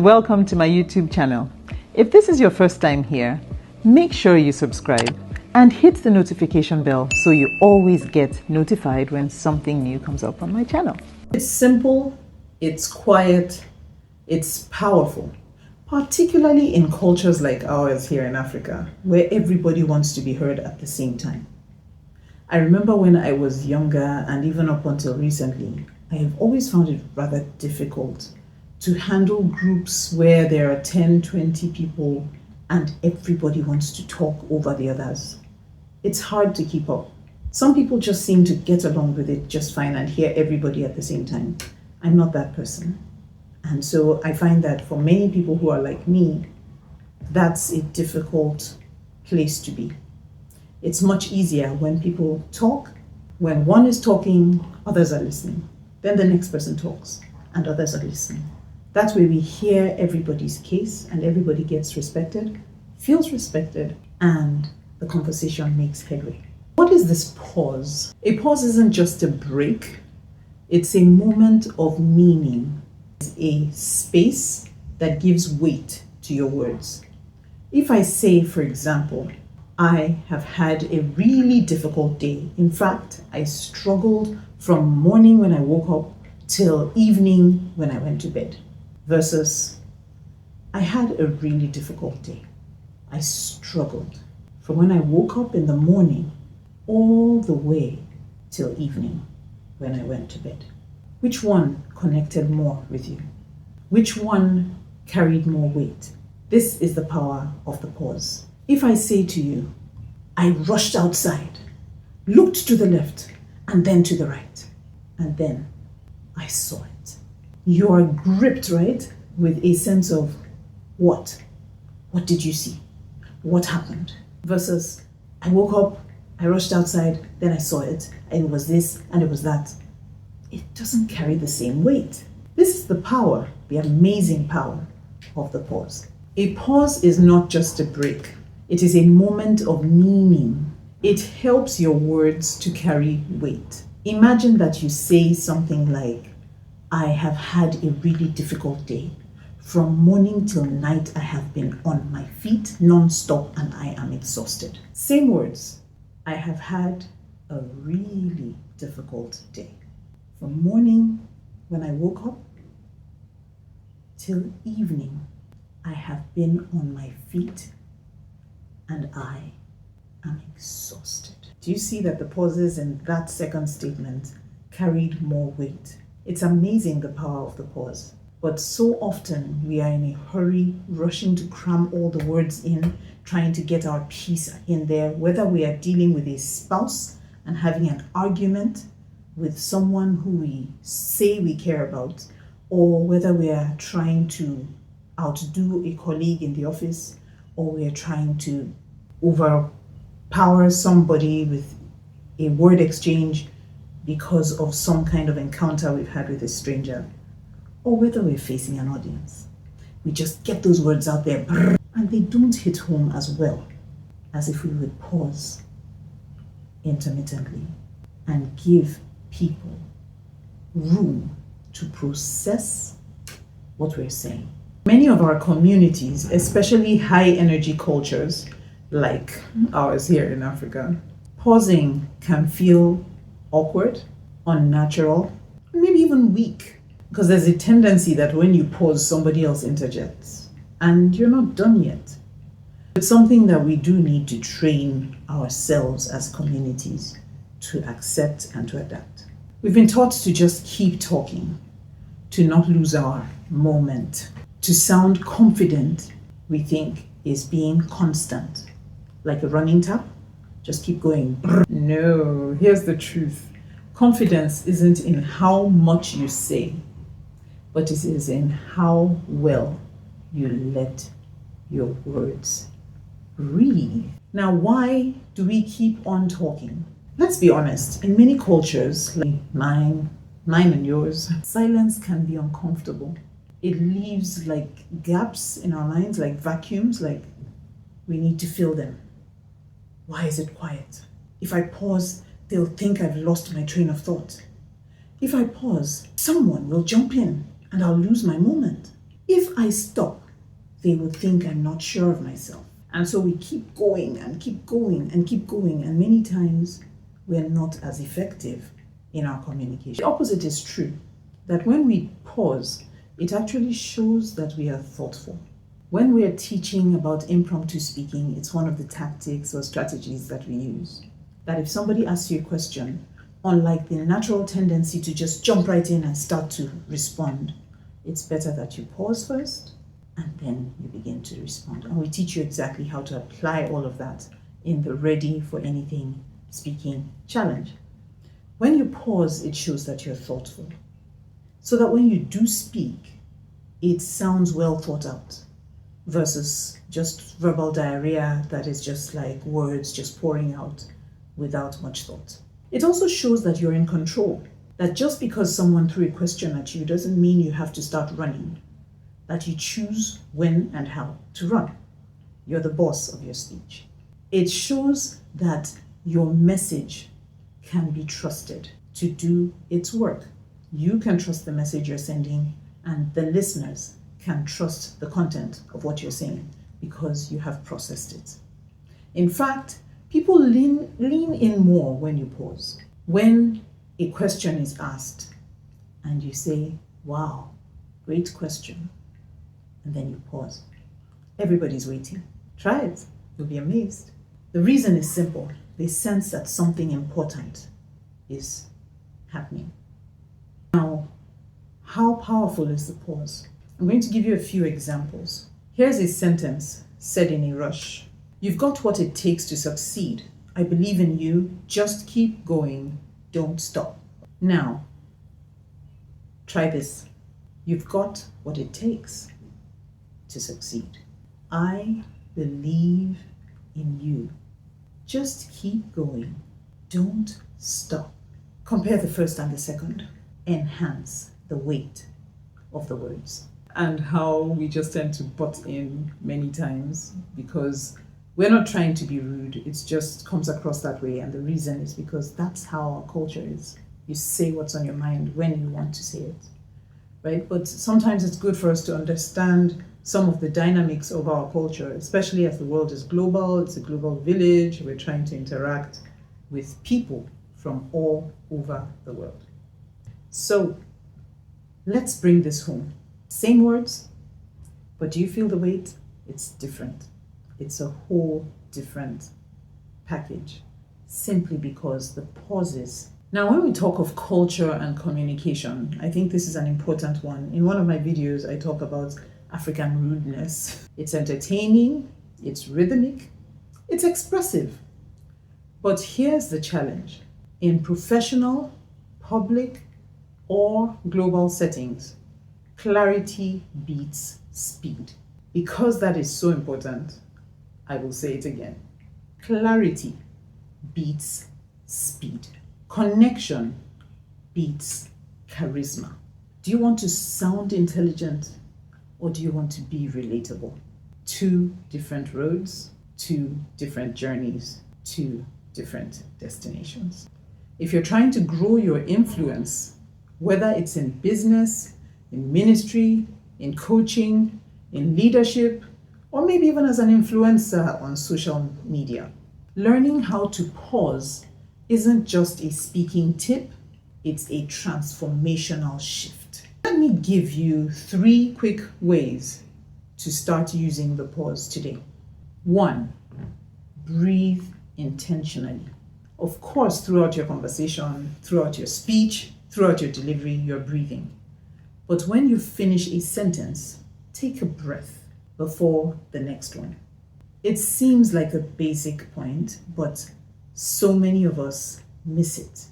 welcome to my YouTube channel. If this is your first time here, make sure you subscribe and hit the notification bell so you always get notified when something new comes up on my channel. It's simple, it's quiet, it's powerful, particularly in cultures like ours here in Africa, where everybody wants to be heard at the same time. I remember when I was younger, and even up until recently, I have always found it rather difficult to handle groups where there are 10, 20 people and everybody wants to talk over the others. It's hard to keep up. Some people just seem to get along with it just fine and hear everybody at the same time. I'm not that person. And so I find that for many people who are like me, that's a difficult place to be. It's much easier when people talk. When one is talking, others are listening. Then the next person talks and others are listening. That's where we hear everybody's case and everybody gets respected, feels respected, and the conversation makes headway. What is this pause? A pause isn't just a break. It's a moment of meaning. It's a space that gives weight to your words. If I say, for example, I have had a really difficult day. In fact, I struggled from morning when I woke up till evening when I went to bed. Versus, I had a really difficult day. I struggled from when I woke up in the morning all the way till evening when I went to bed. Which one connected more with you? Which one carried more weight? This is the power of the pause. If I say to you, I rushed outside, looked to the left, and then to the right, and then I saw it. You are gripped, right, with a sense of what? What did you see? What happened? Versus, I woke up, I rushed outside, then I saw it, and it was this, and it was that. It doesn't carry the same weight. This is the power, the amazing power of the pause. A pause is not just a break. It is a moment of meaning. It helps your words to carry weight. Imagine that you say something like, I have had a really difficult day. From morning till night, I have been on my feet non-stop and I am exhausted. Same words. I have had a really difficult day. From morning when I woke up till evening, I have been on my feet and I am exhausted. Do you see that the pauses in that second statement carried more weight? It's amazing the power of the pause. But so often we are in a hurry, rushing to cram all the words in, trying to get our piece in there, whether we are dealing with a spouse and having an argument with someone who we say we care about, or whether we are trying to outdo a colleague in the office, or we are trying to overpower somebody with a word exchange because of some kind of encounter we've had with a stranger, or whether we're facing an audience. We just get those words out there, and they don't hit home as well as if we would pause intermittently and give people room to process what we're saying. Many of our communities, especially high energy cultures like ours here in Africa, pausing can feel awkward, unnatural, maybe even weak, because there's a tendency that when you pause, somebody else interjects and you're not done yet. It's something that we do need to train ourselves as communities to accept and to adapt. We've been taught to just keep talking, to not lose our moment, to sound confident, we think is being constant, like a running tap. Just keep going. No, here's the truth. Confidence isn't in how much you say, but it is in how well you let your words breathe. Now, why do we keep on talking? Let's be honest. In many cultures, like mine and yours, silence can be uncomfortable. It leaves like gaps in our minds, like vacuums, like we need to fill them. Why is it quiet? If I pause, they'll think I've lost my train of thought. If I pause, someone will jump in and I'll lose my moment. If I stop, they will think I'm not sure of myself. And so we keep going and keep going and keep going. And many times we're not as effective in our communication. The opposite is true, that when we pause, it actually shows that we are thoughtful. When we are teaching about impromptu speaking, it's one of the tactics or strategies that we use. That if somebody asks you a question, unlike the natural tendency to just jump right in and start to respond, it's better that you pause first and then you begin to respond. And we teach you exactly how to apply all of that in the Ready for Anything Speaking Challenge. When you pause, it shows that you're thoughtful. So that when you do speak, it sounds well thought out versus just verbal diarrhea that is just like words just pouring out without much thought. It also shows that you're in control, that just because someone threw a question at you doesn't mean you have to start running, that you choose when and how to run. You're the boss of your speech. It shows that your message can be trusted to do its work. You can trust the message you're sending, and the listeners can trust the content of what you're saying because you have processed it. In fact, people lean in more when you pause. When a question is asked and you say, wow, great question, and then you pause. Everybody's waiting. Try it. You'll be amazed. The reason is simple. They sense that something important is happening. Now, how powerful is the pause? I'm going to give you a few examples. Here's a sentence said in a rush. You've got what it takes to succeed. I believe in you. Just keep going. Don't stop. Now, try this. You've got what it takes to succeed. I believe in you. Just keep going. Don't stop. Compare the first and the second. Enhance the weight of the words. And how we just tend to butt in many times because we're not trying to be rude. It just comes across that way. And the reason is because that's how our culture is. You say what's on your mind when you want to say it, right? But sometimes it's good for us to understand some of the dynamics of our culture, especially as the world is global. It's a global village. We're trying to interact with people from all over the world. So let's bring this home. Same words, but do you feel the weight? It's different. It's a whole different package, simply because the pauses. Now, when we talk of culture and communication, I think this is an important one. In one of my videos, I talk about African rudeness. It's entertaining, it's rhythmic, it's expressive. But here's the challenge. In professional, public, or global settings, clarity beats speed. Because that is so important, I will say it again. Clarity beats speed. Connection beats charisma. Do you want to sound intelligent or do you want to be relatable? Two different roads, two different journeys, two different destinations. If you're trying to grow your influence, whether it's in business, in ministry, in coaching, in leadership, or maybe even as an influencer on social media, learning how to pause isn't just a speaking tip, it's a transformational shift. Let me give you 3 quick ways to start using the pause today. 1, breathe intentionally. Of course, throughout your conversation, throughout your speech, throughout your delivery, you're breathing. But when you finish a sentence, take a breath before the next one. It seems like a basic point, but so many of us miss it.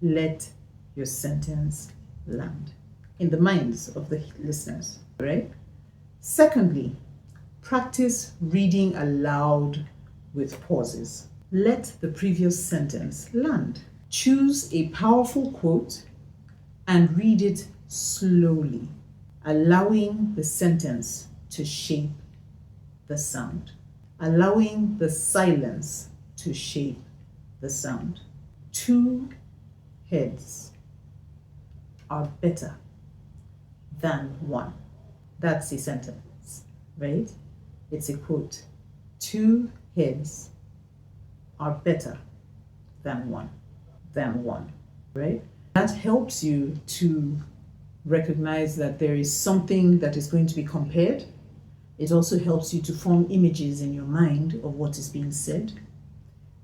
Let your sentence land in the minds of the listeners, right? Secondly, practice reading aloud with pauses. Let the previous sentence land. Choose a powerful quote and read it slowly, allowing the sentence to shape the sound, allowing the silence to shape the sound. 2 heads are better than 1. That's a sentence, right? It's a quote. 2 heads are better than one, right? That helps you to recognize that there is something that is going to be compared. It also helps you to form images in your mind of what is being said,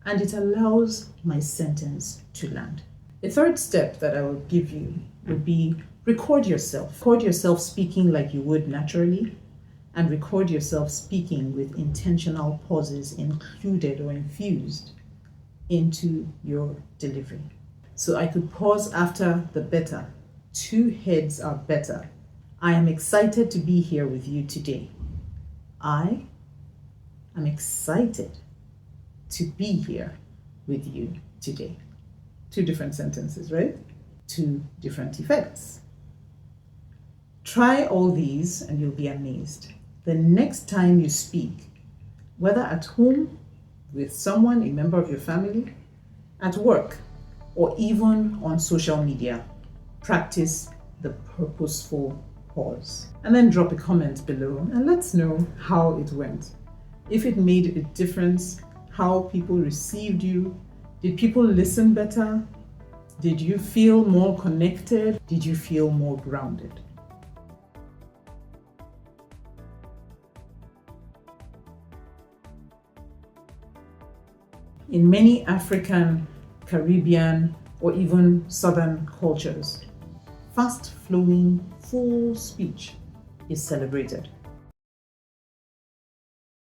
and it allows my sentence to land. The third step that I will give you would be record yourself. Record yourself speaking like you would naturally, and record yourself speaking with intentional pauses included or infused into your delivery. So I could pause after the better. 2 heads are better. I am excited to be here with you today. I am excited to be here with you today. 2 different sentences, right? 2 different effects. Try all these and you'll be amazed. The next time you speak, whether at home, with someone, a member of your family, at work, or even on social media, practice the purposeful pause. And then drop a comment below and let's know how it went. If it made a difference, how people received you. Did people listen better? Did you feel more connected? Did you feel more grounded? In many African, Caribbean, or even Southern cultures, fast-flowing, full speech is celebrated.